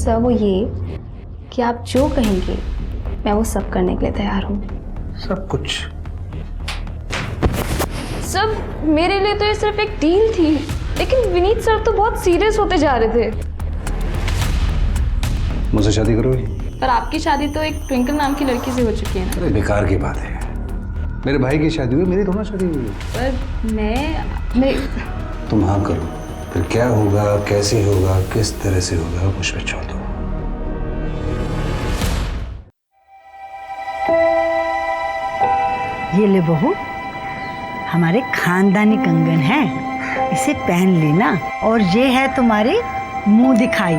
Sir वो ये कि आप जो कहेंगे मैं वो सब करने के लिए तैयार हूँ। सब कुछ? सर मेरे लिए तो ये सिर्फ एक डील थी, लेकिन विनीत सर तो बहुत सीरियस होते जा रहे थे। मुझसे शादी करोगी? पर आपकी शादी तो एक ट्विंकल नाम की लड़की से हो चुकी है ना। अरे बेकार की बात है, मेरे भाई की शादी हुई, मेरी थोड़ा शादी हुई। पर मैं तुम हाँ करो, फिर क्या होगा, कैसे होगा, किस तरह से होगा, मुझ पे छोड़ दो। ये ले बहू, हमारे खानदानी कंगन है, इसे पहन लेना। और ये है तुम्हारी मुंह दिखाई।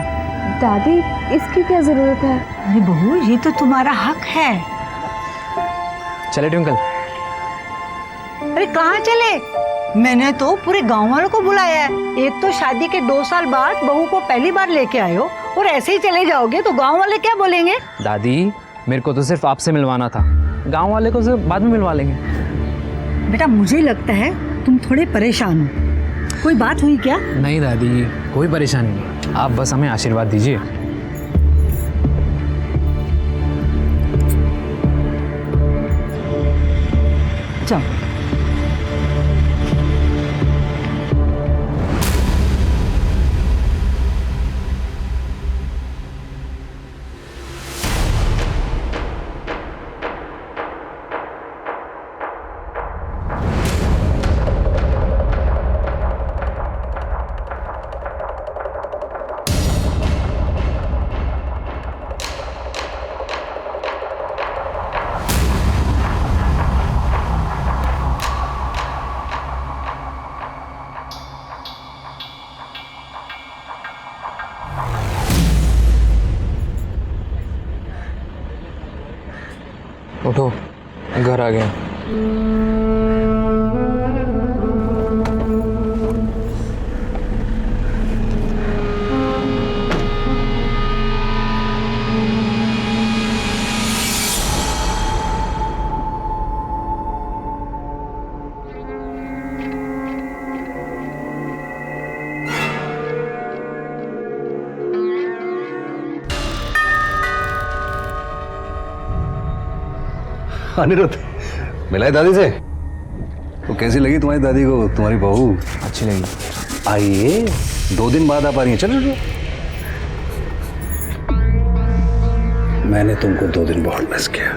दादी इसकी क्या जरूरत है? अरे बहू, ये तो तुम्हारा हक है। चले ट्विंकल। अरे कहाँ चले? मैंने तो पूरे गांव वालों को बुलाया है। एक तो शादी के 2 साल बाद बहू को पहली बार लेके आए हो और ऐसे ही चले जाओगे तो गांव वाले क्या बोलेंगे? दादी मेरे को तो सिर्फ आपसे मिलवाना था, गांव वाले को सिर्फ बाद में मिलवा लेंगे। बेटा मुझे लगता है तुम थोड़े परेशान हो। कोई बात हुई क्या? नहीं दादी, कोई परेशानी नहीं, आप बस हमें आशीर्वाद दीजिए। जाओ। उठो, घर आ गया। अनिरुद्ध, मिला है दादी से? तो कैसी लगी तुम्हारी दादी को तुम्हारी बहू? अच्छी लगी। आइए, 2 दिन बाद आप आ रही हैं। चलो चलो। मैंने तुमको 2 दिन बहुत मिस किया।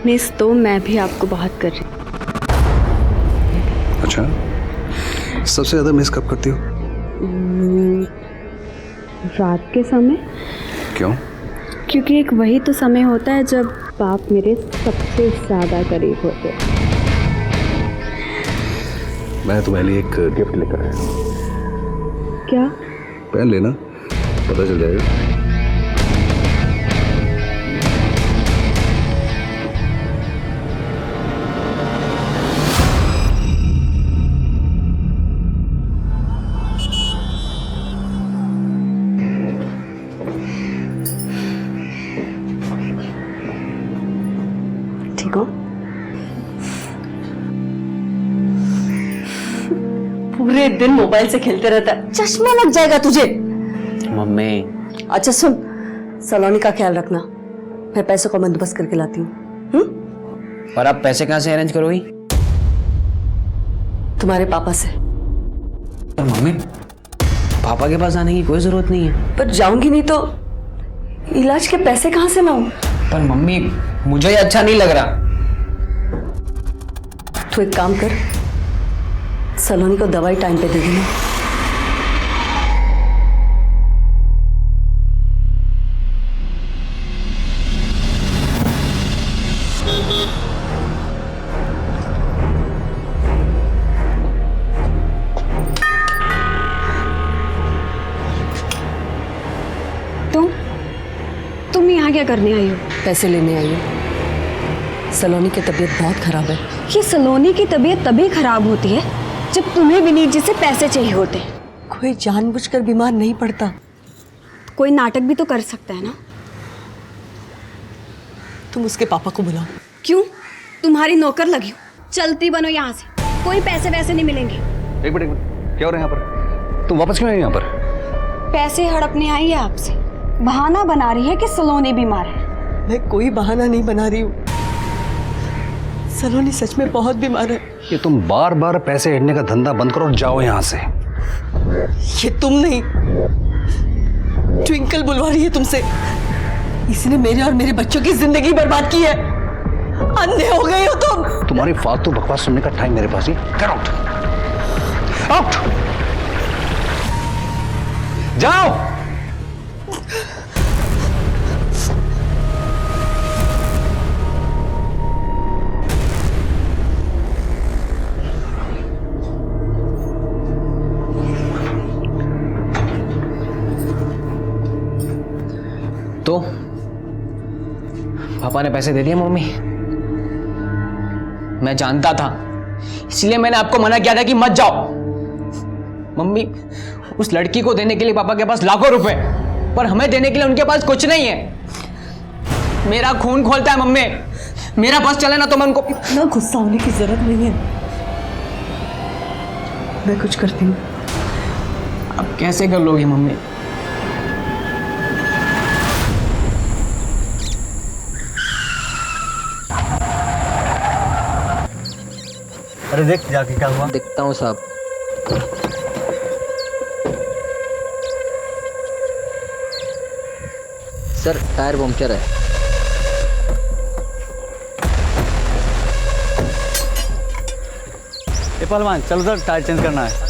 मिस तो मैं भी आपको बहुत कर रही हूँ। अच्छा, सबसे ज्यादा मिस कब करती हो? रात के समय। क्यों? क्योंकि एक वही तो समय होता है जब आप मेरे सबसे ज्यादा करीब होते हैं। मैं तुम्हारे लिए एक गिफ्ट लेकर आया हूं। क्या? पहन लेना, पता चल जाएगा। ठीक हो? पूरे दिन मोबाइल से खेलते रहता है, चश्मा लग जाएगा तुझे। मम्मी। अच्छा सुन, सलोनी का ख्याल रखना, मैं पैसों का बंदोबस्त करके लाती हूँ। और आप पैसे कहाँ से अरेंज करोगी? तुम्हारे पापा से। पर मम्मी, पापा के पास आने की कोई जरूरत नहीं है। पर जाऊंगी नहीं तो इलाज के पैसे कहाँ से लाऊं? पर मम्मी, मुझे ये अच्छा नहीं लग रहा। तू एक काम कर, सलोनी को दवाई टाइम पे दे देना। तुम यहाँ क्या करने आई हो? पैसे लेने आई हूँ। सलोनी की तबीयत बहुत खराब है। ये सलोनी की तबीयत तभी खराब होती है जब तुम्हें विनीत जी से पैसे चाहिए होते। कोई जानबूझकर बीमार नहीं पड़ता। कोई नाटक भी तो कर सकता है ना। तुम उसके पापा को बुलाओ। क्यों? तुम्हारी नौकर लगी हूँ, चलती बनो यहाँ से, कोई पैसे वैसे नहीं मिलेंगे। एक मिनट, क्या हो रहा है यहाँ पर? तुम वापस क्यों आई यहाँ पर? पैसे हड़पने आई है आपसे। बहाना बना रही है कि सलोनी बीमार है। मैं कोई बहाना नहीं बना रही हूँ। सलोनी सच में बहुत बीमार है। ये तुम बार बार पैसे हेडने का धंधा बंद करो और जाओ यहाँ से। ये तुम नहीं, ट्विंकल बुलवा रही है तुमसे। इसने मेरे और मेरे बच्चों की जिंदगी बर्बाद की है। अंधे हो गए हो तुम। तुम्हारी फालतू बकवास सुनने का टाइम मेरे पास नहीं। गेट आउट, आउट, जाओ। तो पापा ने पैसे दे दिए मम्मी। मैं जानता था, इसलिए मैंने आपको मना किया था कि मत जाओ। मम्मी, उस लड़की को देने के लिए पापा के पास लाखों रुपए, पर हमें देने के लिए उनके पास कुछ नहीं है। मेरा खून खोलता है मम्मी। मेरा बस चले ना तो मैं उनको। इतना गुस्सा होने की जरूरत नहीं है। मैं कुछ करती हूँ। अब कैसे कर लोगी मम्मी? अरे देख जाके क्या हुआ। देखता हूँ साहब। सर, टायर पंक्चर है। ए पहलवान चलो सर, टायर चेंज करना है।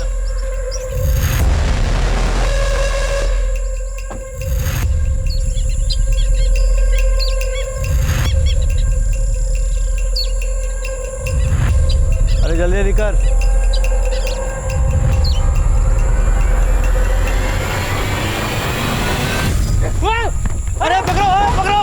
अरे जल्दी जल्दी कर। अरे पकड़ो पकड़ो।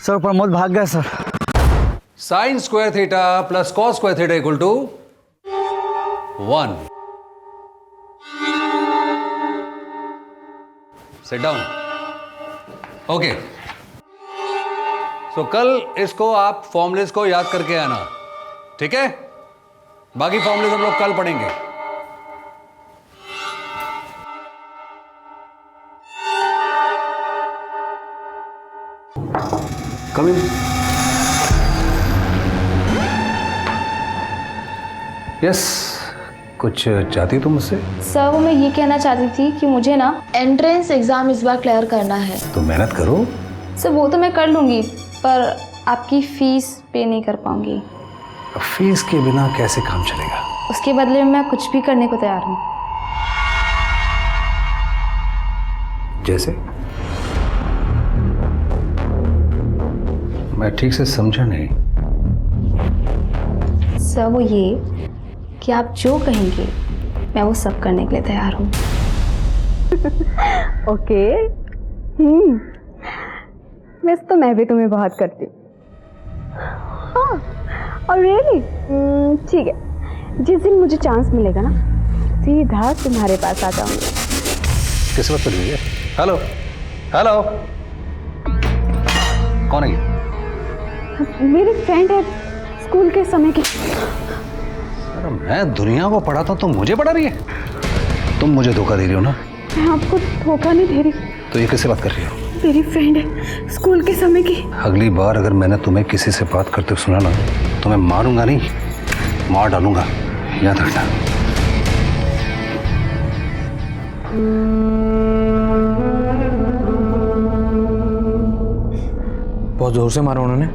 सर प्रमोद भाग गया sir. Sine square theta plus cos square theta equal to 1। Sit down. Okay, so कल इसको आप फॉर्मूलेस को याद करके आना, ठीक है? बाकी फॉर्मूलेस हम लोग कल पढ़ेंगे। कम इन। यस, कुछ चाहती तुम मुझसे? सर, वो मैं ये कहना चाहती थी कि मुझे ना एंट्रेंस एग्ज़ाम इस बार क्लियर करना है। तो मेहनत करो। सर, वो तो मैं कर लूँगी, पर आपकी फ़ीस पे नहीं कर पाऊँगी। फीस के बिना कैसे काम चलेगा? उसके बदले में मैं कुछ भी करने को तैयार हूँ। जैसे? मैं ठीक से समझा नहीं। सर, वो ये कि आप जो कहेंगे मैं वो सब करने के लिए तैयार हूँ। ओके। वैसे तो मैं भी तुम्हें बहुत करती हूँ। हाँ, और रियली ठीक है, जिस दिन मुझे चांस मिलेगा ना, सीधा तुम्हारे पास आ जाऊंगी। किस बात पर है? हेलो हेलो, कौन है ये? मेरी फ्रेंड है स्कूल के समय की। अरे मैं दुनिया को पढ़ाता हूँ, तुम मुझे पढ़ा रही है? तुम मुझे धोखा दे रही हो ना? मैं आपको धोखा नहीं दे रही। तो ये किससे बात कर रही हो? मेरी फ्रेंड है स्कूल के समय की। अगली बार अगर मैंने तुम्हें किसी से बात करते सुना ना, तो मैं मारूंगा नहीं, मार डालूंगा, याद रखना। बहुत जोर से मारा उन्होंने।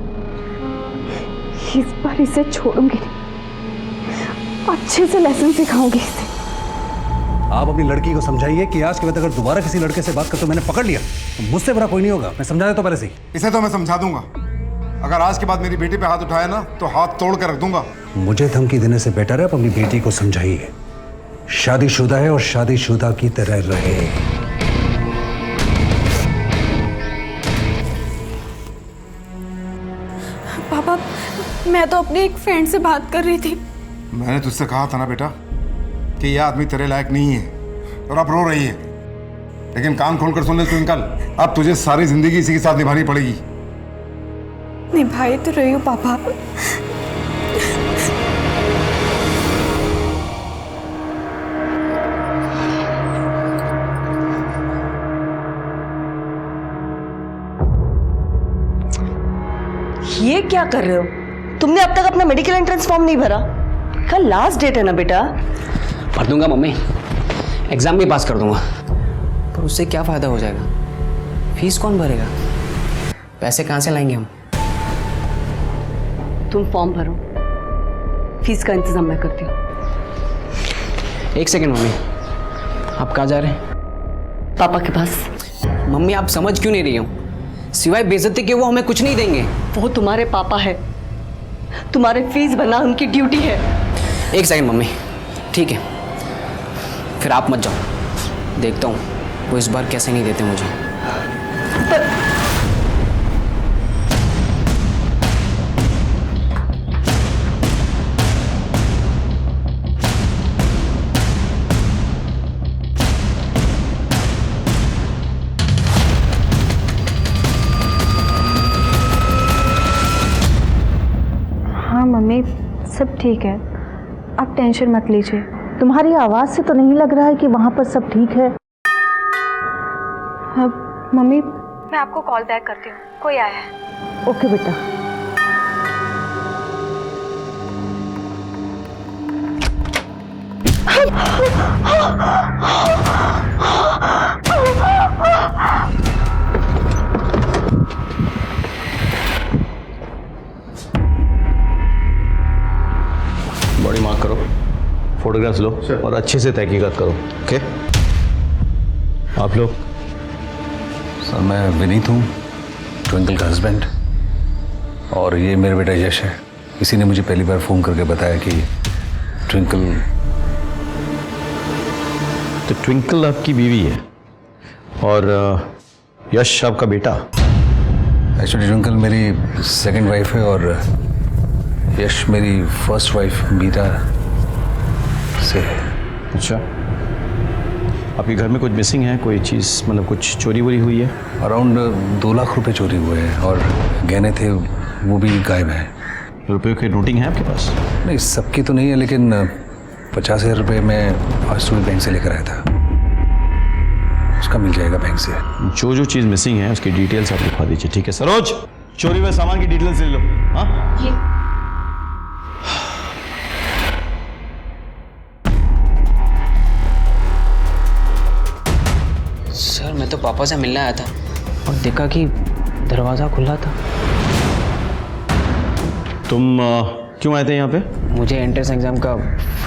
इस बार इसे छोड़ूंगी नहीं, अच्छे से लेसन सिखाऊंगी इसे। आप अपनी लड़की को समझाइए कि आज के बाद अगर दोबारा किसी लड़के से बात कर तो मैंने पकड़ लिया तो मुझसे बड़ा कोई नहीं होगा। मैं समझा देता पहले से ही। इसे तो मैं समझा दूंगा। अगर आज के बाद मेरी बेटी पे हाथ उठाया ना तो हाथ तोड़ कर रख दूंगा। मुझे धमकी देने से बेटर है आप अपनी बेटी को समझाइए, शादीशुदा है और शादीशुदा की तरह रहे। पापा, मैं तो अपनी एक फ्रेंड से बात कर रही थी। मैंने तुझसे कहा था ना बेटा कि यह आदमी तेरे लायक नहीं है, और अब रो रही है। लेकिन कान खोलकर सुन ले ट्विंकल, अब तुझे सारी जिंदगी इसी के साथ निभानी पड़ेगी। निभाए तो रही हो पापा। ये क्या कर रहे हो? तुमने अब तक अपना मेडिकल एंट्रेंस फॉर्म नहीं भरा? कल लास्ट डेट है ना बेटा। भर दूंगा मम्मी, एग्जाम भी पास कर दूंगा, पर उससे क्या फायदा हो जाएगा? फीस कौन भरेगा? पैसे कहाँ से लाएंगे हम? तुम फॉर्म भरो, फीस का इंतजाम मैं करती हूँ। एक सेकेंड मम्मी, आप कहाँ जा रहे हैं? पापा के पास। मम्मी आप समझ क्यों नहीं रही हो? सिवाय बेइज्जती के वो हमें कुछ नहीं देंगे। वो तुम्हारे पापा है, तुम्हारे फीस भरना उनकी ड्यूटी है। एक सेकंड मम्मी, ठीक है, फिर आप मत जाओ, देखता हूँ वो इस बार कैसे नहीं देते मुझे। हाँ मम्मी, सब ठीक है, आप टेंशन मत लीजिए। तुम्हारी आवाज़ से तो नहीं लग रहा है कि वहाँ पर सब ठीक है। हाँ मम्मी, मैं आपको कॉल बैक करती हूँ, कोई आया है। ओके बेटा। बॉडी मार्क करो, फोटोग्राफ्स लो और अच्छे से तहकीकात करो। ओके, आप लोग? सर मैं विनीत हूँ, ट्विंकल का हस्बैंड, और ये मेरा बेटा यश है। किसी ने मुझे पहली बार फ़ोन करके बताया कि ट्विंकल। तो ट्विंकल आपकी बीवी है और यश आपका बेटा? एक्चुअली ट्विंकल मेरी सेकंड वाइफ है और यश मेरी फर्स्ट वाइफ मीरा से। अच्छा, आपके घर में कुछ मिसिंग है? कोई चीज़ मतलब कुछ चोरी वोरी हुई है? अराउंड 2 लाख रुपए चोरी हुए हैं और गहने थे वो भी गायब हैं। रुपये की नोटिंग है आपके पास? नहीं, सबकी तो नहीं है, लेकिन 50,000 रुपये मैं आज सुबह बैंक से लेकर आया था, उसका मिल जाएगा बैंक से। जो चीज़ मिसिंग है उसकी डिटेल्स आप लिखवा दीजिए, ठीक है? सरोज, चोरी हुए सामान की डिटेल्स ले लो। हाँ, सर मैं तो पापा से मिलने आया था और देखा कि दरवाज़ा खुला था। तुम क्यों आए थे यहाँ पे? मुझे एंट्रेंस एग्ज़ाम का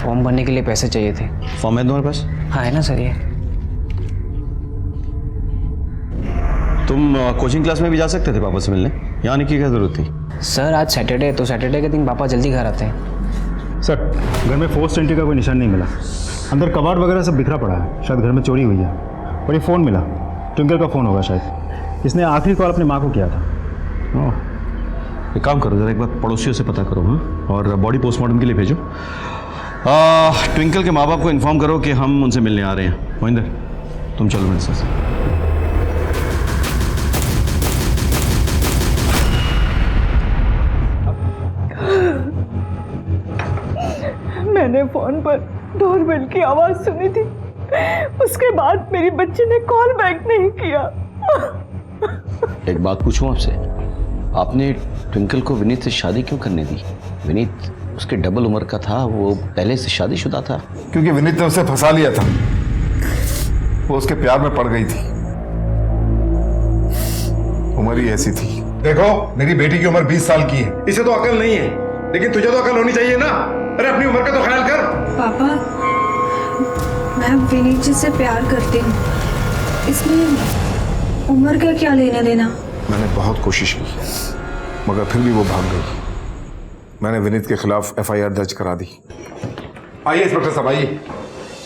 फॉर्म भरने के लिए पैसे चाहिए थे। फॉर्म है तुम्हारे पास? हाँ है ना सर ये। तुम कोचिंग क्लास में भी जा सकते थे पापा से मिलने, यहाँ आने की क्या ज़रूरत थी? सर आज सैटरडे, तो सैटरडे के दिन पापा जल्दी घर आते हैं। सर घर में फोर्स एंट्री का कोई निशान नहीं मिला, अंदर कबाड़ वगैरह सब बिखरा पड़ा है, शायद घर में चोरी हुई है। और ये फ़ोन मिला, ट्विंकल का फ़ोन होगा शायद, इसने आखिरी कॉल अपनी माँ को किया था। एक काम करो, ज़रा एक बार पड़ोसियों से पता करो, हाँ, और बॉडी पोस्टमार्टम के लिए भेजो। ट्विंकल के माँ बाप को इन्फॉर्म करो कि हम उनसे मिलने आ रहे हैं। मोहिंदर, तुम चलो मेरे साथ। मैंने फोन पर डोरबेल की आवाज सुनी थी, उसके बाद मेरी बच्ची ने कॉल बैक नहीं किया। एक बात पूछूं आपसे, आपने ट्विंकल को विनीत से शादी क्यों करने दी? विनीत उसके डबल उम्र का था, वो पहले से शादीशुदा था। क्योंकि विनीत ने उसे फंसा लिया था, वो उसके प्यार में पड़ गई थी, उम्र ही ऐसी थी। देखो मेरी बेटी की उम्र 20 साल की है, इसे तो अकल नहीं है, लेकिन तुझे तो अकल होनी चाहिए ना। अरे अपनी उम्र का तो ख्याल कर। पापा, मैं विनीत जी से प्यार करती हूँ, इसमें उम्र का क्या लेना देना। मैंने बहुत कोशिश की मगर फिर भी वो भाग गई। मैंने विनीत के खिलाफ FIR दर्ज करा दी। आइए इंस्पेक्टर साहब, आइए,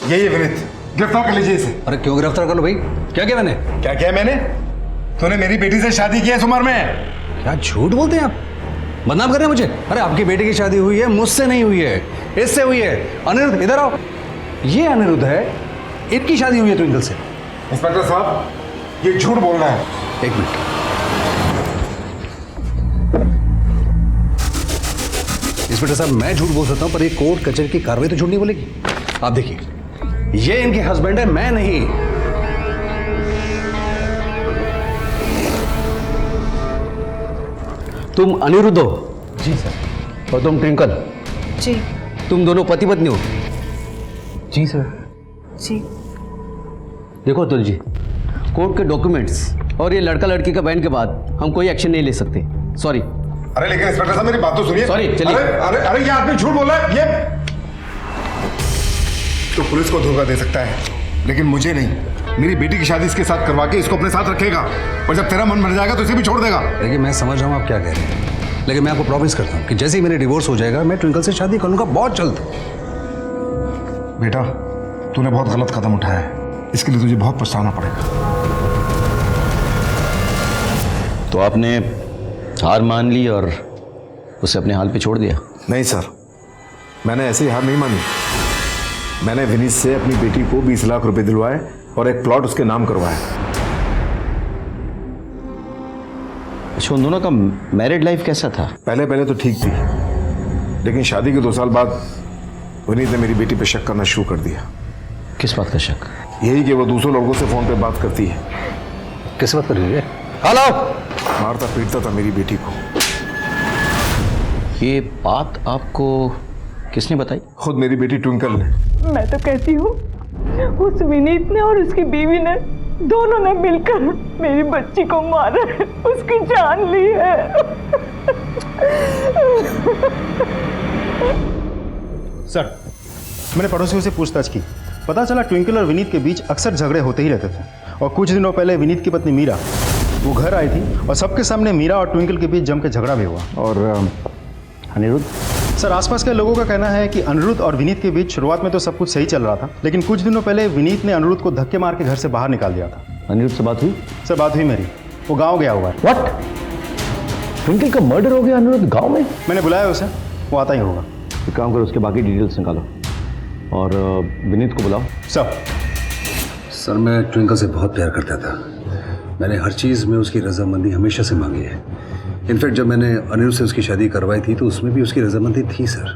यही है विनीत, गिरफ्तार कर लीजिए इसे। अरे क्यों गिरफ्तार कर लो भाई? क्या किया मैंने? क्या किया मैंने? तूने मेरी बेटी से शादी की है इस उम्र में। क्या झूठ बोलते हैं आप, बदनाम कर रहे हैं मुझे। अरे आपकी बेटी की शादी हुई है, मुझसे नहीं हुई है, इससे हुई है। अनिरुद्ध इधर आओ, ये अनिरुद्ध है, इनकी शादी हुई है ट्विंकल से। इंस्पेक्टर साहब, ये झूठ बोल रहा है। एक मिनट। इंस्पेक्टर साहब, मैं झूठ बोल सकता हूं, पर ये कोर्ट कचहरी की कार्रवाई तो झूठ नहीं बोलेगी। आप देखिए, ये इनके हस्बैंड है, मैं नहीं। तुम अनिरुद्ध हो? जी सर। और तुम ट्विंकल? जी तुम दोनों पति पत्नी हो? जी सर। जी। देखो अतुल जी, कोर्ट के डॉक्यूमेंट्स और ये लड़का लड़की का बयान के बाद हम कोई एक्शन नहीं ले सकते। सॉरी। अरे लेकिन इंस्पेक्टर साहब, मेरी बात तो सुनिए। Sorry, चलिए। अरे अरे अरे, ये आदमी झूठ बोल रहा है। ये तो पुलिस को धोखा दे सकता है, लेकिन मुझे नहीं। मेरी बेटी की शादी इसके साथ करवा के इसको अपने साथ रखेगा, और जब तेरा मन मर जाएगा तो इसे भी छोड़ देगा। देखिए, मैं समझ रहा हूँ आप क्या कह रहे हैं, लेकिन मैं आपको प्रॉमिस करता हूँ कि जैसे ही मेरे डिवोर्स हो जाएगा, मैं ट्विंकल से शादी करूंगा बहुत जल्द। बेटा, तूने बहुत गलत कदम उठाया है, इसके लिए तुझे बहुत पछताना पड़ेगा। तो आपने हार मान ली और उसे अपने हाल पे छोड़ दिया? नहीं सर, मैंने ऐसी हार नहीं मानी। मैंने विनीत से अपनी बेटी को 20 लाख रुपए दिलवाए और एक प्लॉट उसके नाम करवाया। अच्छा, उन दोनों का मैरिड लाइफ कैसा था? पहले पहले तो ठीक थी, लेकिन शादी के 2 साल बाद विनीत ने मेरी बेटी पे शक करना शुरू कर दिया। किस बात का शक? यही कि वो दूसरों लोगों से फोन पे बात करती है। किस बात कर रही है? हेलो। मारता पीटता था मेरी बेटी को। ये बात आपको किसने बताई? खुद मेरी बेटी ट्विंकल ने। मैं तो कहती हूँ उस विनीत ने और उसकी बीवी ने, दोनों ने मिलकर मेरी बच्ची को मारा है, उसकी जान ली है। सर, मैंने पड़ोसियों से पूछताछ की, पता चला ट्विंकल और विनीत के बीच अक्सर झगड़े होते ही रहते थे। और कुछ दिनों पहले विनीत की पत्नी मीरा वो घर आई थी और सबके सामने मीरा और ट्विंकल के बीच जम के झगड़ा भी हुआ। और अनिरुद्ध? सर, आसपास के लोगों का कहना है कि अनिरुद्ध और विनीत के बीच शुरुआत में तो सब कुछ सही चल रहा था, लेकिन कुछ दिनों पहले विनीत ने अनिरुद्ध को धक्के मार के घर से बाहर निकाल दिया था। अनिरुद्ध से बात हुई? सर, बात हुई मेरी, वो गाँव गया हुआ है। व्हाट? ट्विंकल का मर्डर हो गया अनिरुद्ध गाँव में? मैंने बुलाया उसे, वो आता ही होगा। एक काम करो, उसके बाकी डिटेल्स निकालो और विनीत को बुलाओ। सर, मैं ट्विंकल से बहुत प्यार करता था। मैंने हर चीज़ में उसकी रजामंदी हमेशा से मांगी है। इनफैक्ट जब मैंने अनिरुद्ध से उसकी शादी करवाई थी तो उसमें भी उसकी रजामंदी थी। सर,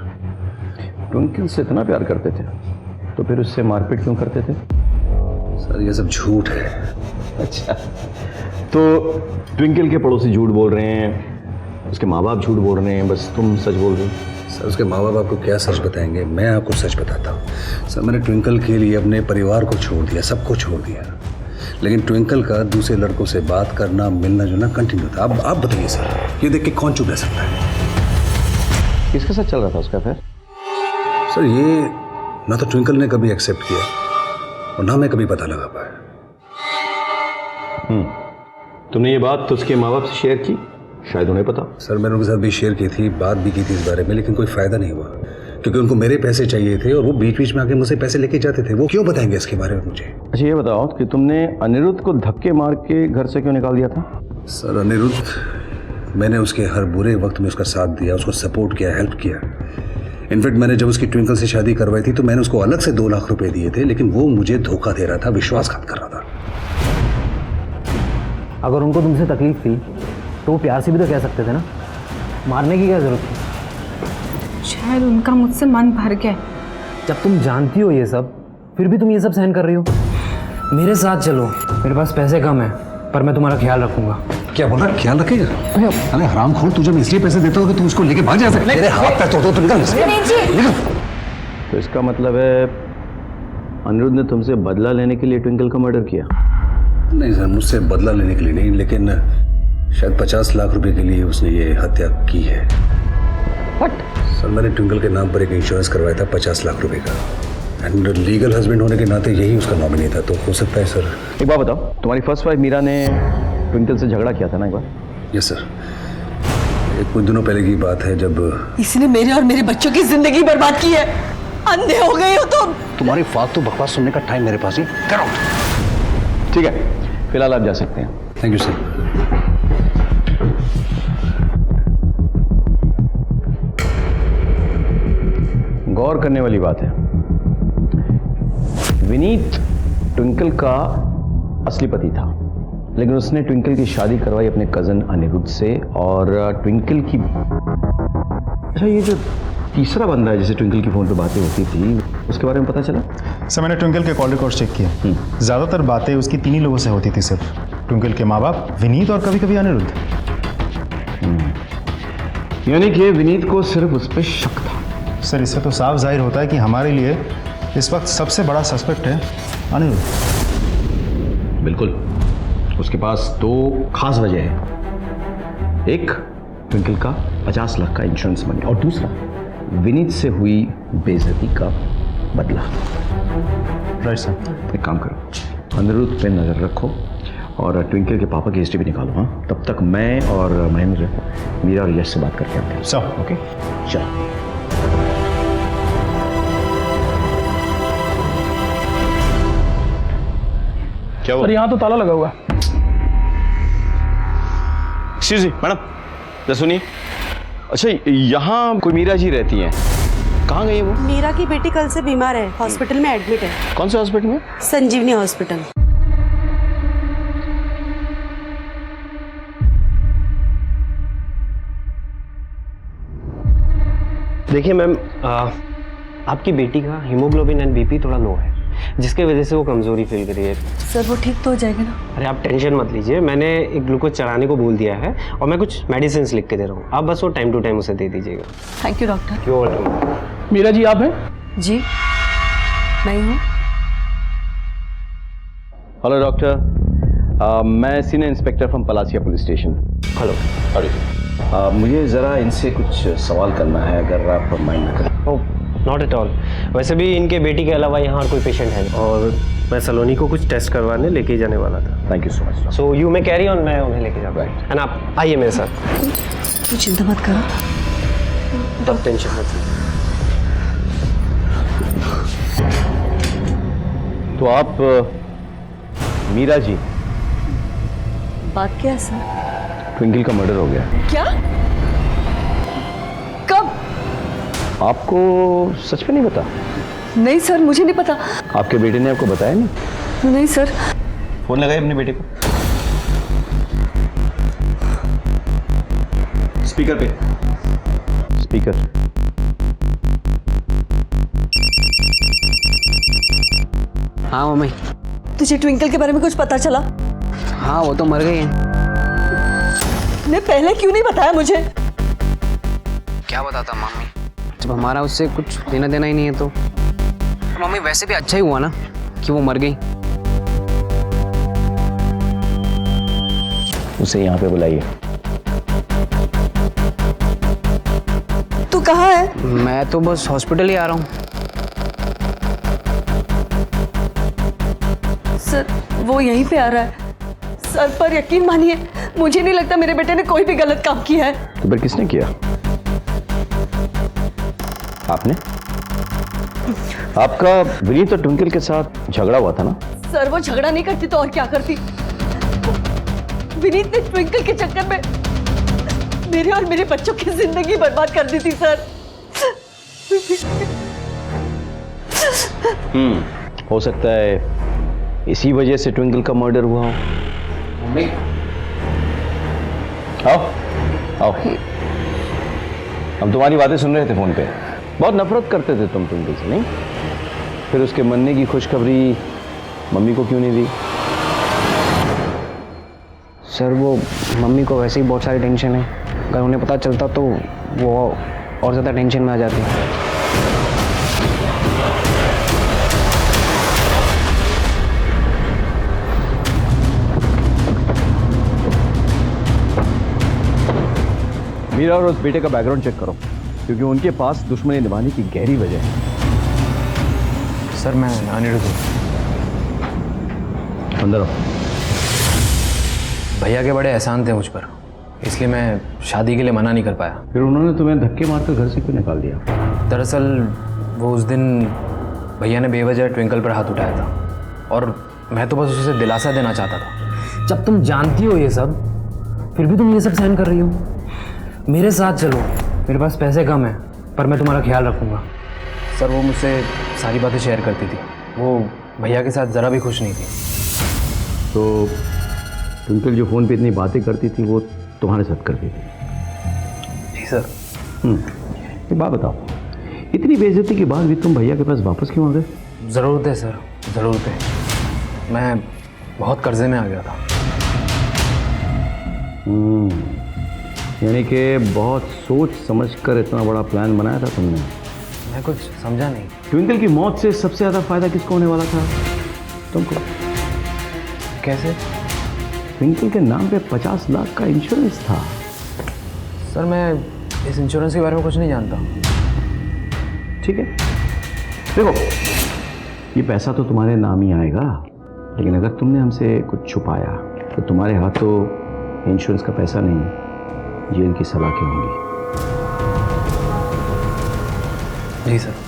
ट्विंकल से इतना प्यार करते थे तो फिर उससे मारपीट क्यों करते थे? सर, ये सब झूठ है। अच्छा, तो ट्विंकल के पड़ोसी झूठ बोल रहे हैं, उसके माँ बाप झूठ बोल रहे हैं, बस तुम सच बोल रहे हो? सर, उसके माँ बाप आपको क्या सच बताएंगे, मैं आपको सच बताता हूँ। सर, मैंने ट्विंकल के लिए अपने परिवार को छोड़ दिया, सबको छोड़ दिया, लेकिन ट्विंकल का दूसरे लड़कों से बात करना, मिलना जुलना कंटिन्यू था। अब आप बताइए सर, ये देख के कौन चुप रह सकता है? किसके साथ चल रहा था उसका अफेयर? सर, ये ना तो ट्विंकल ने कभी एक्सेप्ट किया और ना मैं कभी पता लगा पाया। तुमने ये बात तो उसके माँ बाप से शेयर की? शायद उन्हें पता। सर, मैंने उनके साथ भी शेयर की थी, बात भी की थी इस बारे में, लेकिन कोई फ़ायदा नहीं हुआ, क्योंकि उनको मेरे पैसे चाहिए थे और वो बीच बीच में आके मुझसे पैसे लेके जाते थे। वो क्यों बताएंगे इसके बारे में मुझे? अच्छा, ये बताओ कि तुमने अनिरुद्ध को धक्के मार के घर से क्यों निकाल दिया था? सर, अनिरुद्ध, मैंने उसके हर बुरे वक्त में उसका साथ दिया, उसको सपोर्ट किया, हेल्प किया। इनफैक्ट मैंने जब उसकी ट्विंकल से शादी करवाई थी तो मैंने उसको अलग से 2 लाख रुपए दिए थे, लेकिन वो मुझे धोखा दे रहा था, विश्वासघात कर रहा था। अगर उनको तुमसे तकलीफ थी तो वो प्यार से भी तो कह सकते थे ना, मारने की क्या जरूरत थी? शायद उनका मुझसे मन भर गया। जब तुम जानती हो ये सब, फिर भी तुम ये सब सहन कर रही हो। मेरे साथ चलो, मेरे पास पैसे कम है पर मैं तुम्हारा ख्याल रखूंगा। क्या बोल रहा है, ख्याल रखेगा? अरे हरामखोर, तुझे मैं इसलिए पैसे देता हूँ कि तू उसको लेके भाग जा सकता है। तेरे हाथ पैर तोड़ तो निकल। तो इसका मतलब है अनिरुद्ध ने तुमसे बदला लेने के लिए ट्विंकल का मर्डर किया? नहीं सर, मुझसे बदला लेने के लिए नहीं, लेकिन शायद 50 लाख रुपए के लिए उसने ये हत्या की है। What? सर, मैंने ट्विंकल के नाम पर एक इंश्योरेंस करवाया था 50 लाख रुपए का, एंड लीगल हस्बैंड होने के नाते यही उसका नॉमिनी था, तो हो सकता है सर। एक बात बताओ, तुम्हारी फर्स्ट वाइफ मीरा ने ट्विंकल से झगड़ा किया था ना एक बार? यस सर, ये कुछ दिनों पहले की बात है जब इसने मेरे और मेरे बच्चों की जिंदगी बर्बाद की है। अंधे हो गए हो तुम। तुम्हारी फालतू बकवास सुनने का टाइम मेरे पास नहीं। Get out. ठीक है, फिलहाल आप जा सकते हैं। Thank you sir. गौर करने वाली बात है, विनीत ट्विंकल का असली पति था, लेकिन उसने ट्विंकल की शादी करवाई अपने कज़न अनिरुद्ध से। और ट्विंकल की, अच्छा ये जो तीसरा बंदा है जिसे ट्विंकल की फ़ोन पे बातें होती थी, उसके बारे में पता चला? सर मैंने ट्विंकल के कॉल रिकॉर्ड चेक किए। ज़्यादातर बातें उसकी 3 ही लोगों से होती थी सिर्फ, ट्विंकल के माँ बाप, विनीत और कभी कभी अनिरुद्ध। यानी कि विनीत को सिर्फ उस पर शक था। सर इससे तो साफ जाहिर होता है कि हमारे लिए इस वक्त सबसे बड़ा सस्पेक्ट है अनिरुद्ध। बिल्कुल, उसके पास 2 खास वजह है। एक, ट्विंकल का 50 लाख का इंश्योरेंस मनी, और दूसरा विनीत से हुई बेइज्जती का बदला। Right sir. एक काम करो, अनिरुद्ध पे नज़र रखो और ट्विंकल के पापा की हिस्ट्री भी निकालो। हाँ, तब तक मैं और महेंद्र मीरा और यश से बात करके आते हैं। सर ओके, चलो। क्या हुआ? पर यहाँ तो ताला लगा हुआ है। एक्सक्यूज मी मैडम, जरा सुनिए। अच्छा, यहाँ कोई मीरा जी रहती हैं, कहाँ गई है वो? मीरा की बेटी कल से बीमार है, हॉस्पिटल में एडमिट है। कौन से हॉस्पिटल में? संजीवनी हॉस्पिटल। देखिए मैम, आपकी बेटी का हीमोग्लोबिन एंड बीपी थोड़ा लो है, जिसके वजह से वो कमज़ोरी फील कर रही है। सर वो ठीक तो हो जाएगा ना? अरे आप टेंशन मत लीजिए, मैंने एक ग्लूकोज चढ़ाने को बोल दिया है और मैं कुछ मेडिसिन लिख के दे रहा हूँ, आप बस वो टाइम टू टाइम उसे दे दीजिएगा। Thank you doctor. क्यों वेलकम। मीरा जी आप हैं? जी मैं हूँ। हेलो डॉक्टर, मैं senior inspector from Palasia police station. Hello. मुझे ज़रा इनसे कुछ सवाल करना है, अगर आप माइंड ना करें। ओह नॉट एट ऑल, वैसे भी इनके बेटी के अलावा यहाँ और कोई पेशेंट है नहीं, और मैं सलोनी को कुछ टेस्ट करवाने लेके जाने वाला था। Thank you so much. So you may carry on, मैं उन्हें लेके जाऊँगा। एंड आप आइए मेरे साथ। तू चिंता मत करो। आप टेंशन मत लीजिए। तो आप मीरा जी, बात क्या है सर? ट्विंकल का मर्डर हो गया। क्या? कब? आपको सच में नहीं पता? नहीं सर मुझे नहीं पता। आपके बेटे ने आपको बताया नहीं? नहीं सर। फोन लगाइए अपने बेटे को। स्पीकर पे। स्पीकर। हाँ मम्मी। तुझे ट्विंकल के बारे में कुछ पता चला? हाँ वो तो मर गई है। ने पहले क्यों नहीं बताया मुझे? क्या बताता मम्मी, जब हमारा उससे कुछ लेना देना ही नहीं है तो मम्मी वैसे भी अच्छा ही हुआ ना कि वो मर गई। उसे यहाँ पे बुलाइए। तू कहाँ है? मैं तो बस हॉस्पिटल ही आ रहा हूँ। सर वो यहीं पे आ रहा है। सर पर यकीन मानिए, मुझे नहीं लगता मेरे बेटे ने कोई भी गलत काम किया है। तो फिर किसने किया? आपने? आपका विनीत और ट्विंकल के साथ झगड़ा हुआ था ना? सर वो झगड़ा नहीं करती तो और क्या करती? विनीत ने ट्विंकल के चक्कर में मेरे और मेरे बच्चों की जिंदगी बर्बाद कर दी थी सर। हो सकता है इसी वजह से ट्विंकल का मर्डर हुआ हो। मम्मी आओ आओ, हम तुम्हारी बातें सुन रहे थे फोन पे। बहुत नफरत करते थे तुम ट्विंकल से, नहीं? फिर उसके मरने की खुशखबरी मम्मी को क्यों नहीं दी? सर वो मम्मी को वैसे ही बहुत सारी टेंशन है, अगर उन्हें पता चलता तो वो और ज़्यादा टेंशन में आ जाती। मीरा और उस बेटे का बैकग्राउंड चेक करो, क्योंकि उनके पास दुश्मनी निभाने की गहरी वजह है। सर मैं अनिरुद्ध हूँ। अंदर आओ। भैया के बड़े एहसान थे मुझ पर, इसलिए मैं शादी के लिए मना नहीं कर पाया। फिर उन्होंने तुम्हें धक्के मारकर घर से क्यों निकाल दिया? दरअसल वो उस दिन भैया ने बेवजह ट्विंकल पर हाथ उठाया था, और मैं तो बस उसे दिलासा देना चाहता था। जब तुम जानती हो ये सब, फिर भी तुम ये सब सहन कर रही हो। मेरे साथ चलो, मेरे पास पैसे कम हैं, पर मैं तुम्हारा ख्याल रखूँगा। सर वो मुझसे सारी बातें शेयर करती थी, वो भैया के साथ ज़रा भी खुश नहीं थी। तो ट्विंकल जो फ़ोन पे इतनी बातें करती थी वो तुम्हारे साथ करती थी? जी सर। एक बात बताओ, इतनी बेइज्जती के बाद भी तुम भैया के पास वापस क्यों आ गए? ज़रूरत है सर, ज़रूरत है। मैं बहुत कर्जे में आ गया था। यानी कि बहुत सोच समझ कर इतना बड़ा प्लान बनाया था तुमने। मैं कुछ समझा नहीं। ट्विंकल की मौत से सबसे ज़्यादा फायदा किसको होने वाला था? तुमको। कैसे? ट्विंकल के नाम पे 50 लाख का इंश्योरेंस था। सर मैं इस इंश्योरेंस के बारे में कुछ नहीं जानता। ठीक है, देखो ये पैसा तो तुम्हारे नाम ही आएगा, लेकिन अगर तुमने हमसे कुछ छुपाया तो तुम्हारे हाथों इंश्योरेंस का पैसा नहीं, जेल की सलाखें होंगी। जी सर।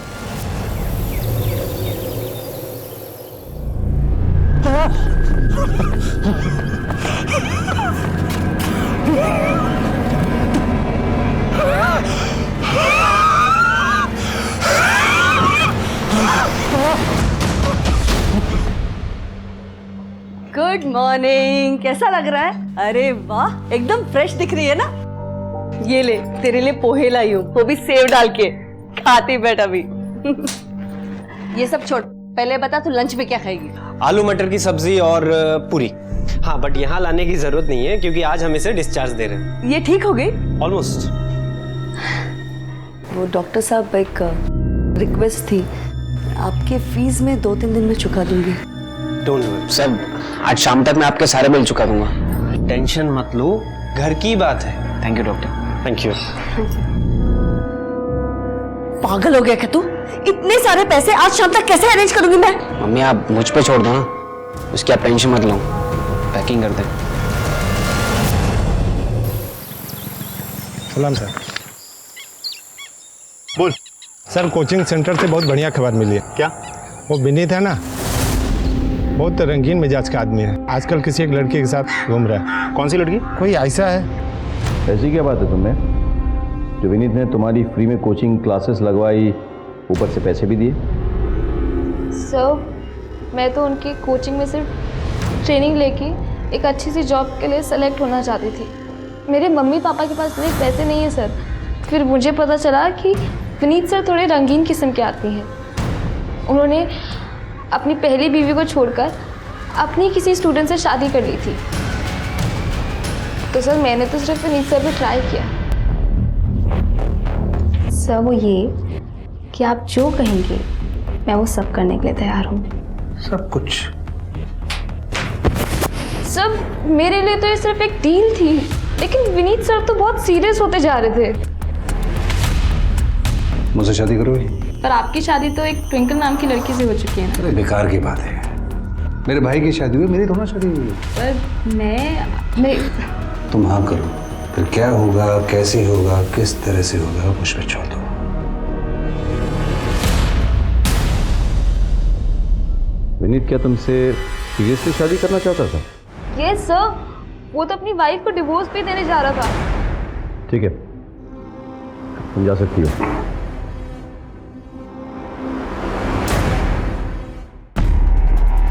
गुड मॉर्निंग, कैसा लग रहा है? अरे वाह, एकदम फ्रेश दिख रही है ना। ये ले, तेरे लिए पोहे लाई हूँ, वो भी सेव डाल के। खाती बैठ अभी। ये सब छोड़, पहले बता तू लंच में क्या खाएगी? आलू मटर की सब्जी और पूरी। हाँ, बट यहाँ लाने की जरूरत नहीं है क्योंकि आज हम इसे डिस्चार्ज दे रहे हैं। ये ठीक हो गई? ऑलमोस्ट। वो डॉक्टर साहब, एक रिक्वेस्ट थी, आपके फीस में 2-3 दिन में चुका दूंगी। डोंट वरी सर, आज शाम तक मैं आपके सारे बिल चुका दूंगा। टेंशन मत लो, घर की बात है। Thank you doctor. Thank you. पागल हो गया क्या तू? इतने सारे पैसे आज शाम तक कैसे अरेंज करूंगी मैं? मम्मी आप मुझ पे छोड़ दो ना, उसकी आप टेंशन मत लो। पैकिंग कर दे। सलाम सर। बोल सर, कोचिंग सेंटर से बहुत बढ़िया खबर मिली है। क्या? वो विनीत है ना, बहुत रंगीन मिजाज का आदमी है। आजकल किसी एक लड़की के साथ घूम रहा है। कौन सी लड़की? कोई ऐसा है। ऐसी क्या बात है तुम्हें? जो विनीत ने तुम्हारी फ्री में कोचिंग क्लासेस लगवाई, ऊपर से पैसे भी दिए? सर, मैं तो उनकी कोचिंग में सिर्फ ट्रेनिंग लेके एक अच्छी सी जॉब के लिए सेलेक्ट होना चाहती थी। मेरे मम्मी पापा के पास इतने पैसे नहीं है सर। फिर मुझे पता चला कि विनीत सर थोड़े रंगीन किस्म के आदमी हैं। उन्होंने अपनी पहली बीवी को छोड़कर अपनी किसी स्टूडेंट से शादी कर ली थी। तो सर मैंने तो सिर्फ विनीत सर पे ट्राई किया। सर वो ये कि आप जो कहेंगे मैं वो सब करने के लिए तैयार हूँ। सब कुछ? सर मेरे लिए तो ये सिर्फ एक डील थी, लेकिन विनीत सर तो बहुत सीरियस होते जा रहे थे। मुझसे शादी करोगे? पर आपकी शादी तो एक ट्विंकल नाम की लड़की से हो चुकी है ना। अरे बेकार की बात है, मेरे भाई की शादी हुई, मेरी थोड़ा शादी हुई। पर मैं तुम हाँ करो, फिर क्या होगा, कैसे होगा, किस तरह से होगा, मुझ पे छोड़ दो। विनीत क्या तुमसे सीरियसली शादी करना चाहता था? यस सर, वो तो अपनी वाइफ को डिवोर्स भी देने जा रहा था। ठीक है, तुम जा सकती हो।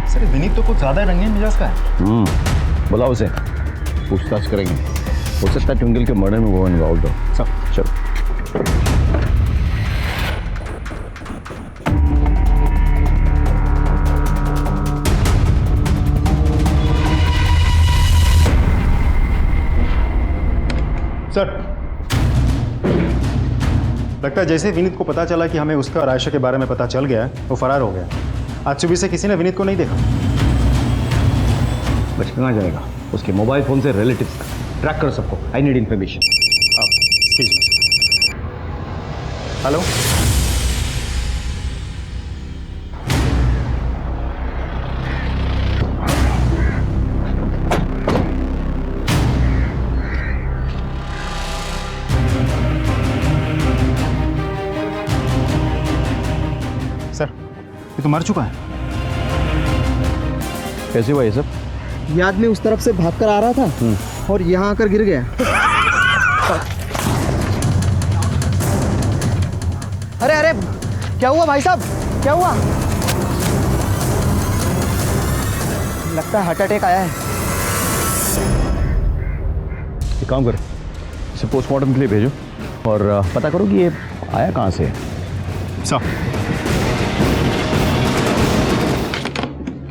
सर विनीत तो कुछ ज़्यादा रंगीन मिजाज का है। बुलाओ उसे, पूछताछ करेंगे। हो सकता है ट्विंकल के मर्डर में वो इन्वॉल्व हो। सब चलो। सर लगता है जैसे विनीत को पता चला कि हमें उसका और आयशा के बारे में पता चल गया है, वो फरार हो गया। आज सुबह से किसी ने विनीत को नहीं देखा। बच कहाँ जाएगा? उसके मोबाइल फोन से रिलेटिव्स ट्रैक करो सबको। I need information. Hello, sir ये तो मर चुका है। कैसे हुआ ये सब? ये आदमी उस तरफ से भागकर आ रहा था और यहाँ आकर गिर गया। अरे अरे क्या हुआ भाई साहब, क्या हुआ? लगता है हार्ट अटैक आया है। एक काम कर, इसे पोस्टमार्टम के लिए भेजो और पता करो कि ये आया कहाँ से है।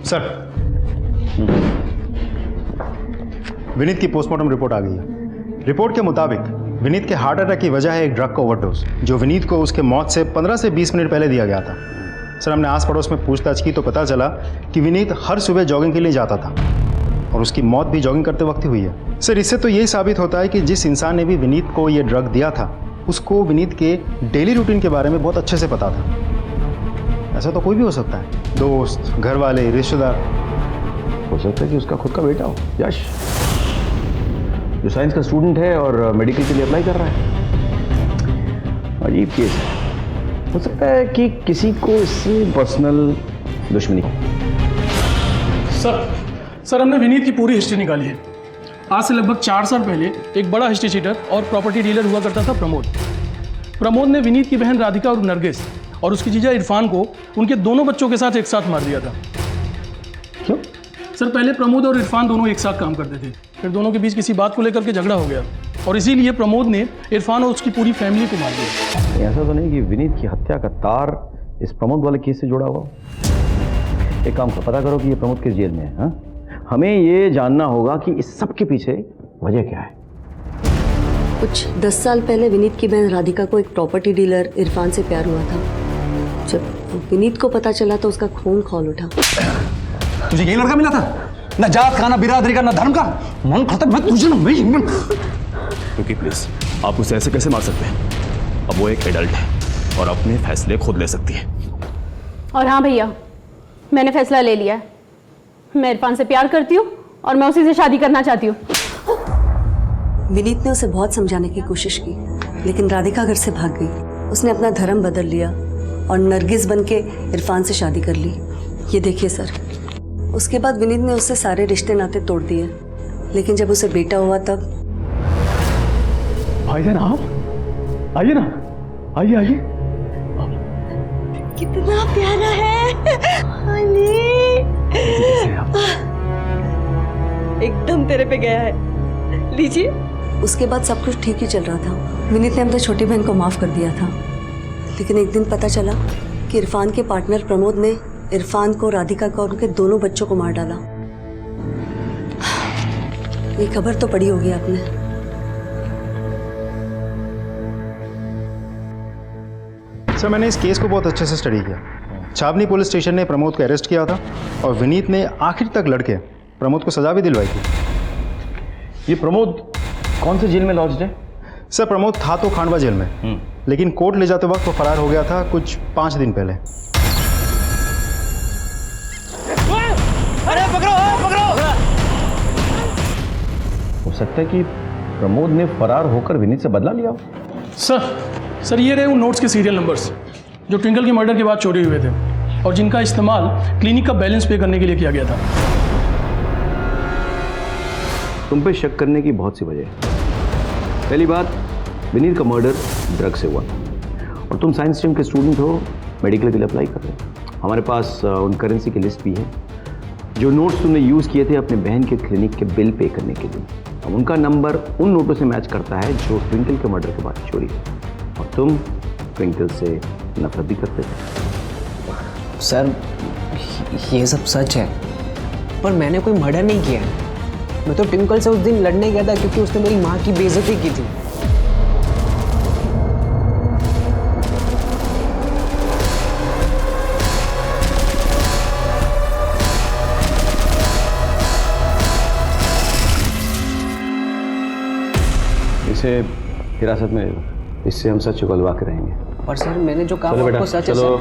सर विनीत की पोस्टमार्टम रिपोर्ट आ गई है। रिपोर्ट के मुताबिक विनीत के हार्ट अटैक की वजह है एक ड्रग का ओवरडोज, जो विनीत को उसके मौत से 15 से 20 मिनट पहले दिया गया था। सर हमने आस पड़ोस में पूछताछ की तो पता चला कि विनीत हर सुबह जॉगिंग के लिए जाता था और उसकी मौत भी जॉगिंग करते वक्त ही हुई है। सर इससे तो यही साबित होता है कि जिस इंसान ने भी विनीत को ये ड्रग दिया था उसको विनीत के डेली रूटीन के बारे में बहुत अच्छे से पता था। ऐसा तो कोई भी हो सकता है, दोस्त, घर वाले, रिश्तेदार। हो सकता है कि उसका खुद का बेटा हो, यश, जो साइंस का स्टूडेंट है और मेडिकल के लिए अप्लाई कर रहा है। अजीब केस है। हो सकता है कि किसी को इससे पर्सनल दुश्मनी हो। सर हमने विनीत की पूरी हिस्ट्री निकाली है। आज से लगभग 4 साल पहले एक बड़ा हिस्ट्री चीटर और प्रॉपर्टी डीलर हुआ करता था प्रमोद ने विनीत की बहन राधिका और नरगिस और उसकी जीजा इरफान को उनके दोनों बच्चों के साथ एक साथ मार दिया था। क्यों? सर पहले प्रमोद और इरफान दोनों एक साथ काम करते थे, फिर दोनों के बीच किसी बात को लेकर के झगड़ा हो गया और इसीलिए प्रमोद ने इरफान और उसकी पूरी फैमिली को मार दिया। ऐसा तो नहीं कि विनीत की हत्या का तार इस प्रमोद वाले केस से जुड़ा हुआ? एक काम करो, पता करो कि ये प्रमोद किस जेल में है। हाँ, हमें ये जानना होगा कि इस सब के पीछे वजह क्या है। कुछ 10 साल पहले विनीत की बहन राधिका को एक प्रॉपर्टी डीलर इरफान से प्यार हुआ था। जब विनीत को पता चला तो उसका खून खौल उठा। तुझे यही लड़का मिला था? ना जात का, ना बिरादरी का, ना धर्म का, मन खत्म। मैं तुझे नहीं। रुकी प्लीज, आप उसे ऐसे कैसे मार सकते हैं? अब वो एक एडल्ट है और अपने फैसले खुद ले सकती है। और हाँ भैया, मैंने फैसला ले लिया है। मैं इरफान से प्यार करती हूँ और मैं उसी से शादी करना चाहती हूँ। विनीत ने उसे बहुत समझाने की कोशिश की, लेकिन राधिका घर से भाग गई। उसने अपना धर्म बदल लिया और नरगिस बन के इरफान से शादी कर ली। ये देखिए सर, उसके बाद विनीत ने उससे सारे रिश्ते नाते तोड़ दिए, लेकिन जब उसे बेटा हुआ तब। भाईजान आप आइए ना, आइए आइए। कितना प्यारा है अली। एकदम तेरे पे गया है, लीजिए। उसके बाद सब कुछ ठीक ही चल रहा था। विनीत ने अपनी छोटी बहन को माफ कर दिया था, लेकिन एक दिन पता चला कि इरफान के पार्टनर प्रमोद ने इरफान को, राधिका को और उनके दोनों बच्चों को मार डाला। ये खबर तो पढ़ी होगी आपने। सर मैंने इस केस को बहुत अच्छे से स्टडी किया। छावनी पुलिस स्टेशन ने प्रमोद को अरेस्ट किया था और विनीत ने आखिर तक लड़के प्रमोद को सजा भी दिलवाई थी। ये प्रमोद कौन से जेल में लॉज्ड है? सर प्रमोद था तो खांडवा जेल में, लेकिन कोर्ट ले जाते वक्त वो फरार हो गया था कुछ 5 दिन पहले। अरे पकड़ो पकड़ो। हो सकता है कि प्रमोद ने फरार होकर विनीत से बदला लिया हो। सर ये रहे उन नोट्स के सीरियल नंबर्स जो ट्विंकल के मर्डर के बाद चोरी हुए थे और जिनका इस्तेमाल क्लिनिक का बैलेंस पे करने के लिए किया गया था। तुम पे शक करने की बहुत सी वजह है। पहली बात, विनीत का मर्डर ड्रग से हुआ और तुम साइंस स्ट्रीम के स्टूडेंट हो, मेडिकल के लिए अप्लाई कर रहे हो। हमारे पास उन करेंसी की लिस्ट भी है जो नोट्स तुमने यूज़ किए थे अपने बहन के क्लिनिक के बिल पे करने के लिए। अब उनका नंबर उन नोटों से मैच करता है जो ट्विंकल के मर्डर के बाद चोरी हुई और तुम ट्विंकल से नफरत भी करते थे। सर ये सब सच है, पर मैंने कोई मर्डर नहीं किया है। मैं तो ट्विंकल से उस दिन लड़ने गया था क्योंकि उसने मेरी माँ की बेइज्जती की थी। इसे हिरासत में ले लो, इससे हम सच उगलवा के रहेंगे। और सर मैंने जो कहा आपको सच है चलो।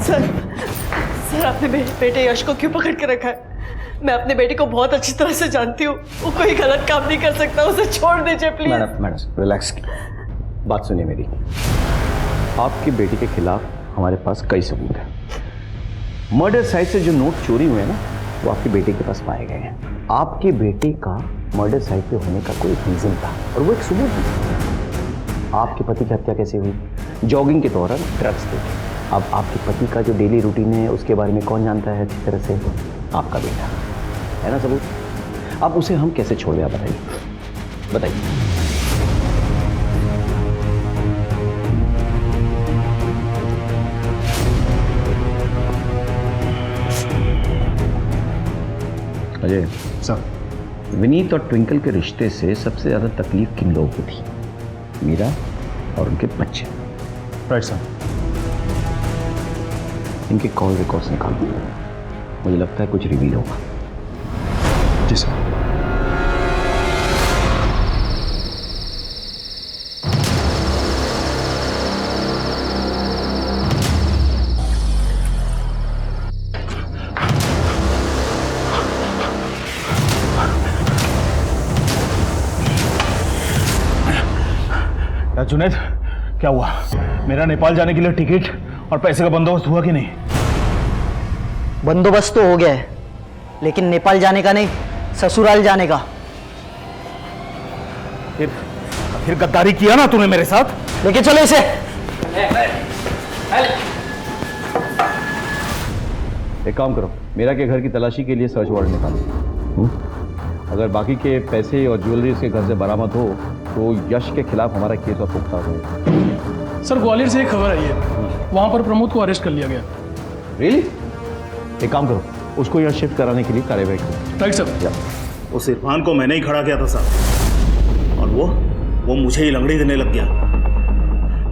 सर आपने मेरे बेटे यश को क्यों पकड़ के रखा है? मैं अपने बेटे को बहुत अच्छी तरह से जानती हूँ, वो कोई गलत काम नहीं कर सकता। उसे छोड़ दीजिए प्लीज। मैडम रिलैक्स, बात सुनिए मेरी। आपकी बेटी के खिलाफ हमारे पास कई सबूत हैं। मर्डर साइट से जो नोट चोरी हुए हैं ना, वो आपकी बेटी के पास पाए गए हैं। आपके बेटे का मर्डर साइट पे होने का कोई रीजन था और वो एक सबूत भी। आपके पति की हत्या कैसे हुई, जॉगिंग के दौरान ड्रग्स थे। अब आपके पति का जो डेली रूटीन है उसके बारे में कौन जानता है अच्छी तरह से? आपका बेटा, है ना सबूत? अब उसे हम कैसे छोड़ दें, आप बताइए बताइए। अजय सर, विनीत और ट्विंकल के रिश्ते से सबसे ज़्यादा तकलीफ किन लोगों को थी? मीरा और उनके बच्चे। Right sir. इनके कॉल रिकॉर्ड्स निकालो, मुझे लगता है कुछ रिवील होगा। जी सर। जुनैद, क्या हुआ? मेरा नेपाल जाने के लिए टिकट और पैसे का बंदोबस्त हुआ कि नहीं? बंदोबस्त तो हो गया है, लेकिन नेपाल जाने का नहीं, ससुराल जाने का। फिर गद्दारी किया ना तूने मेरे साथ? लेके चलो इसे। एक काम करो, मीरा के घर की तलाशी के लिए सर्च वारंट निकालो। अगर बाकी के पैसे और ज्वेलरी उसके घर से बरामद हो तो यश के खिलाफ हमारा केस और पुख्ता होगा। सर, ग्वालियर से एक खबर आई है, वहां पर प्रमोद को अरेस्ट कर लिया गया। रियली? एक काम करो, उसको यहाँ शिफ्ट कराने के लिए कार्यवाही करो। Right sir. उस इरफान को मैंने ही खड़ा किया था साहब, और वो मुझे ही लंगड़ी देने लग गया।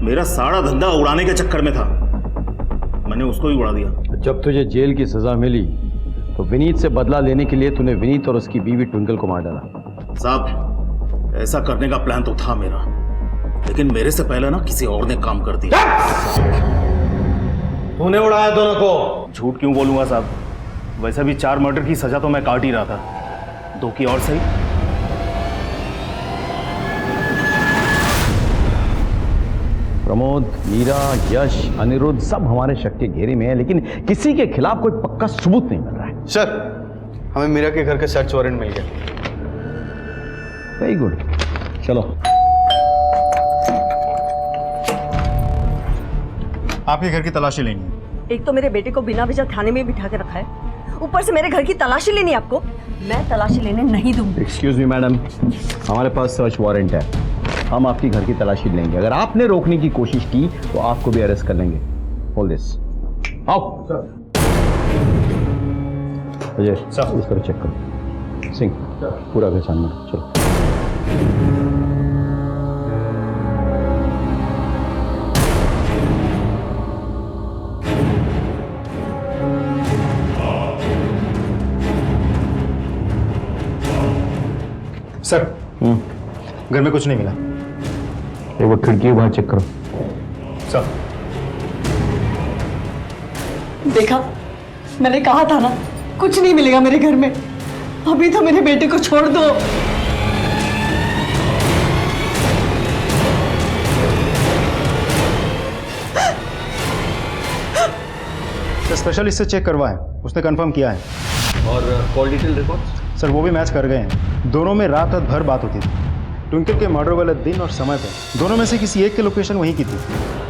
मेरा सारा धंधा उड़ाने के चक्कर में था, मैंने उसको ही उड़ा दिया। जब तुझे जेल की सजा मिली तो विनीत से बदला लेने के लिए तूने विनीत और उसकी बीवी ट्विंकल को मार डाला। साहब, ऐसा करने का प्लान तो था मेरा, लेकिन मेरे से पहले ना किसी और ने काम कर दिया। तूने उड़ाया दोनों को? झूठ क्यों बोलूंगा साहब, वैसे भी 4 मर्डर की सजा तो मैं काट ही रहा था, 2 की और सही। प्रमोद, मीरा, यश, अनिरुद्ध सब हमारे शक के घेरे में है, लेकिन किसी के खिलाफ कोई पक्का सबूत नहीं मिल रहा है। सर, हमें मीरा के घर का सर्च वारंट मिल गया। वेरी गुड, चलो। आपके घर की तलाशी लेनी है। एक तो मेरे बेटे को बिना वजह थाने में बिठा के रखा है, ऊपर से मेरे घर की तलाशी लेनी है आपको। मैं तलाशी लेने नहीं दूंगी। एक्सक्यूज मी मैडम, हमारे पास सर्च वारंट है, हम आपकी घर की तलाशी लेंगे। अगर आपने रोकने की कोशिश की तो आपको भी अरेस्ट कर लेंगे। Hold this. आओ अजय, इस पर चेक करो। सिंह, पूरा घर सामने, चलो। सर, घर में कुछ नहीं मिला। एक बार खिड़की बाहर चेक करो। सर, देखा, मैंने कहा था ना, कुछ नहीं मिलेगा मेरे घर में। अभी तो मेरे बेटे को छोड़ दो। स्पेशलिस्ट से चेक करवाएं, उसने कंफर्म किया है। और कॉल डिटेल रिकॉर्ड? सर, वो भी मैच कर गए हैं। दोनों में रात भर बात होती थी। ट्विंकल के मर्डर वाले दिन और समय पे दोनों में से किसी एक की लोकेशन वहीं की थी,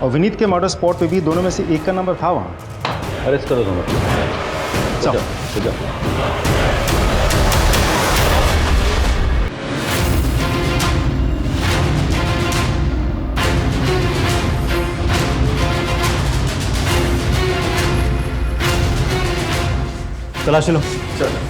और विनीत के मर्डर स्पॉट पे भी दोनों में से एक का नंबर था वहाँ। अरेस्ट करो दोनों। चलो। तलाशी लो। चलो।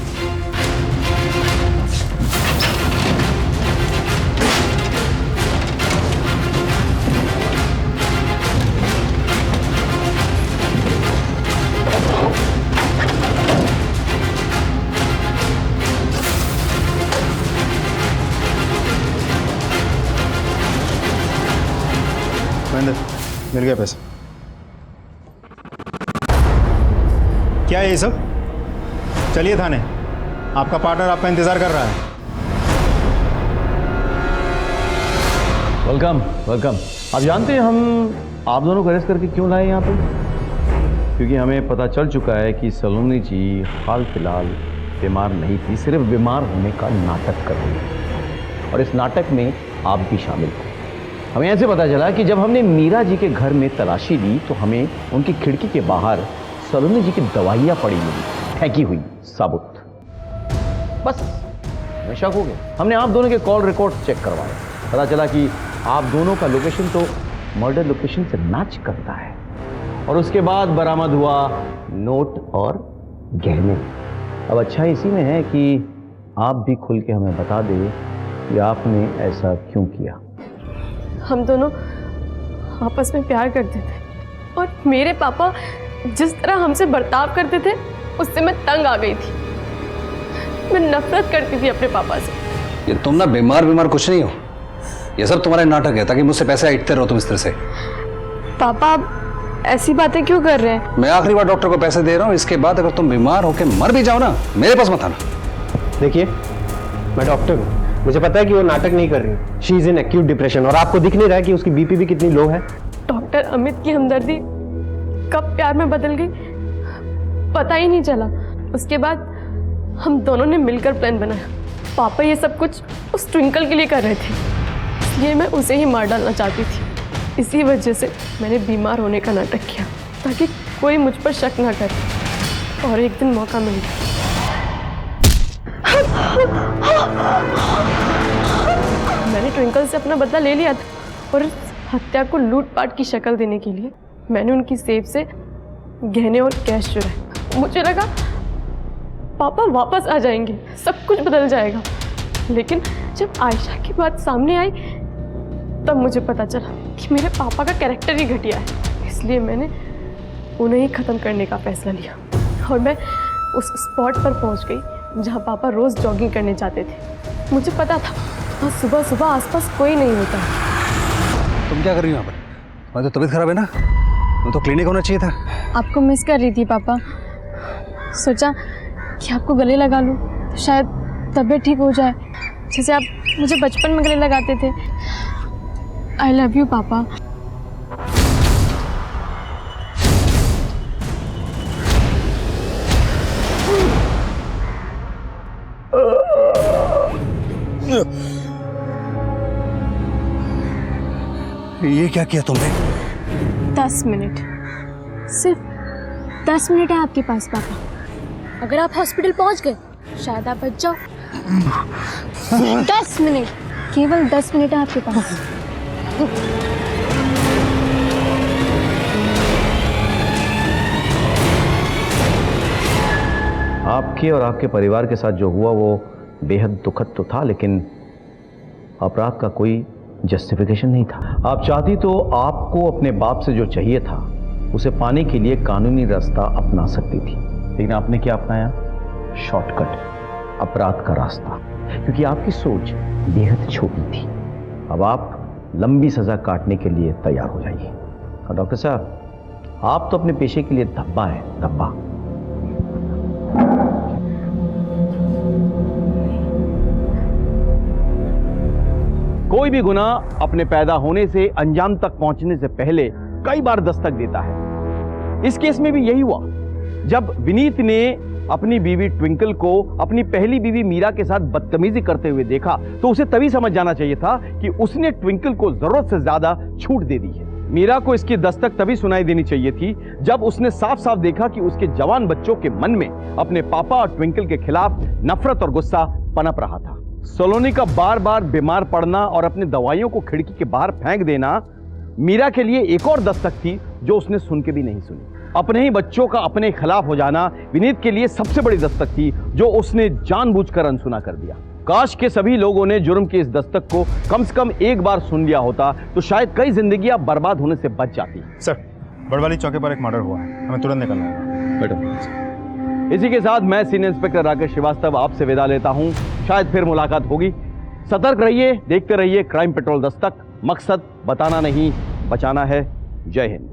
मिल गया पैसा। क्या है ये सब? चलिए थाने, आपका पार्टनर आपका इंतजार कर रहा है। Welcome welcome. आप जानते हैं हम आप दोनों को अरेस्ट करके क्यों लाए यहाँ पे? क्योंकि हमें पता चल चुका है कि सलोनी जी हाल फिलहाल बीमार नहीं थी, सिर्फ बीमार होने का नाटक कर रही है, और इस नाटक में आप भी शामिल थे। हमें ऐसे पता चला कि जब हमने मीरा जी के घर में तलाशी ली तो हमें उनकी खिड़की के बाहर सलोनी जी की दवाइयाँ पड़ी मिली, फेंकी हुई साबुत। बस मैं शक हो गया। हमने आप दोनों के कॉल रिकॉर्ड चेक करवाए, पता चला कि आप दोनों का लोकेशन तो मर्डर लोकेशन से मैच करता है। और उसके बाद बरामद हुआ नोट और गहने। अब अच्छा इसी में है कि आप भी खुल के हमें बता दें कि आपने ऐसा क्यों किया। हम दोनों आपस में प्यार करते थे और मेरे पापा जिस तरह हमसे बर्ताव करते थे उससे मैं तंग आ गई थी। मैं नफरत करती थी अपने पापा से। ये तुम ना बीमार कुछ नहीं हो, ये सब तुम्हारा नाटक है ताकि मुझसे पैसे ऐंठते रहो तुम इस तरह से। पापा आप ऐसी बातें क्यों कर रहे हैं? मैं आखिरी बार डॉक्टर को पैसे दे रहा हूँ, इसके बाद अगर तुम बीमार होकर मर भी जाओ ना मेरे पास मत आना। देखिए मैं डॉक्टर हूँ, मुझे पता है कि वो नाटक नहीं कर रही। She is in acute depression और आपको दिख नहीं रहा है कि उसकी बीपी भी कितनी लो है। डॉक्टर अमित की हमदर्दी कब प्यार में बदल गई पता ही नहीं चला। उसके बाद हम दोनों ने मिलकर प्लान बनाया। पापा ये सब कुछ उस ट्विंकल के लिए कर रहे थे, इसलिए मैं उसे ही मार डालना चाहती थी। इसी वजह से मैंने बीमार होने का नाटक किया ताकि कोई मुझ पर शक ना करे। और एक दिन मौका मिल गया। मैंने ट्विंकल से अपना बदला ले लिया था और इस हत्या को लूटपाट की शक्ल देने के लिए मैंने उनकी सेफ से गहने और कैश चुराए। मुझे लगा पापा वापस आ जाएंगे, सब कुछ बदल जाएगा। लेकिन जब आयशा की बात सामने आई तब मुझे पता चला कि मेरे पापा का कैरेक्टर ही घटिया है। इसलिए मैंने उन्हें ही ख़त्म करने का फैसला लिया और मैं उस स्पॉट पर पहुंच गई जहां पापा रोज़ जॉगिंग करने जाते थे। मुझे पता था वहाँ सुबह सुबह आसपास कोई नहीं होता। तुम क्या कर रही हो यहाँ पर? तुम्हारी तो तबीयत खराब है ना, वो तो क्लिनिक होना चाहिए था। आपको मिस कर रही थी पापा, सोचा कि आपको गले लगा लूँ तो शायद तबीयत ठीक हो जाए, जैसे आप मुझे बचपन में गले लगाते थे। आई लव यू पापा। ये क्या किया तुमने? 10 मिनट, सिर्फ 10 मिनट है आपके पास पापा। अगर आप हॉस्पिटल पहुंच गए शायद आप बच जाओ। 10 मिनट, केवल 10 मिनट है आपके पास। आपके और आपके परिवार के साथ जो हुआ वो बेहद दुखद तो था, लेकिन अपराध का कोई जस्टिफिकेशन नहीं था। आप चाहती तो आपको अपने बाप से जो चाहिए था उसे पाने के लिए कानूनी रास्ता अपना सकती थी, लेकिन आपने क्या अपनाया? शॉर्टकट, अपराध का रास्ता, क्योंकि आपकी सोच बेहद छोटी थी। अब आप लंबी सजा काटने के लिए तैयार हो जाइए। और डॉक्टर साहब, आप तो अपने पेशे के लिए धब्बा है, धब्बा। कोई भी गुनाह अपने पैदा होने से अंजाम तक पहुंचने से पहले कई बार दस्तक देता है। इस केस में भी यही हुआ। जब विनीत ने अपनी बीवी ट्विंकल को अपनी पहली बीवी मीरा के साथ बदतमीजी करते हुए देखा तो उसे तभी समझ जाना चाहिए था कि उसने ट्विंकल को जरूरत से ज्यादा छूट दे दी है। मीरा को इसकी दस्तक तभी सुनाई देनी चाहिए थी जब उसने साफ साफ देखा कि उसके जवान बच्चों के मन में अपने पापा और ट्विंकल के खिलाफ नफरत और गुस्सा पनप रहा था। सलोनी का बार बार बीमार पड़ना और अपनी दवाइयों को खिड़की के बाहर फेंक देना मीरा के लिए एक और दस्तक थी जो उसने सुन के भी नहीं सुनी। अपने ही बच्चों का अपने खिलाफ हो जाना विनीत के लिए सबसे बड़ी दस्तक थी जो उसने जानबूझकर अनसुना कर दिया। काश के सभी लोगों ने जुर्म की इस दस्तक को कम से कम एक बार सुन लिया होता तो शायद कई जिंदगियां बर्बाद होने से बच जाती। सर, बड़वाली चौकी पर एक मर्डर हुआ है, हमें तुरंत निकलना है। बेटा, इसी के साथ मैं सीनियर इंस्पेक्टर राकेश श्रीवास्तव आपसे विदा लेता हूं। शायद फिर मुलाकात होगी। सतर्क रहिए, देखते रहिए क्राइम पेट्रोल दस्तक। मकसद बताना नहीं, बचाना है। जय हिंद।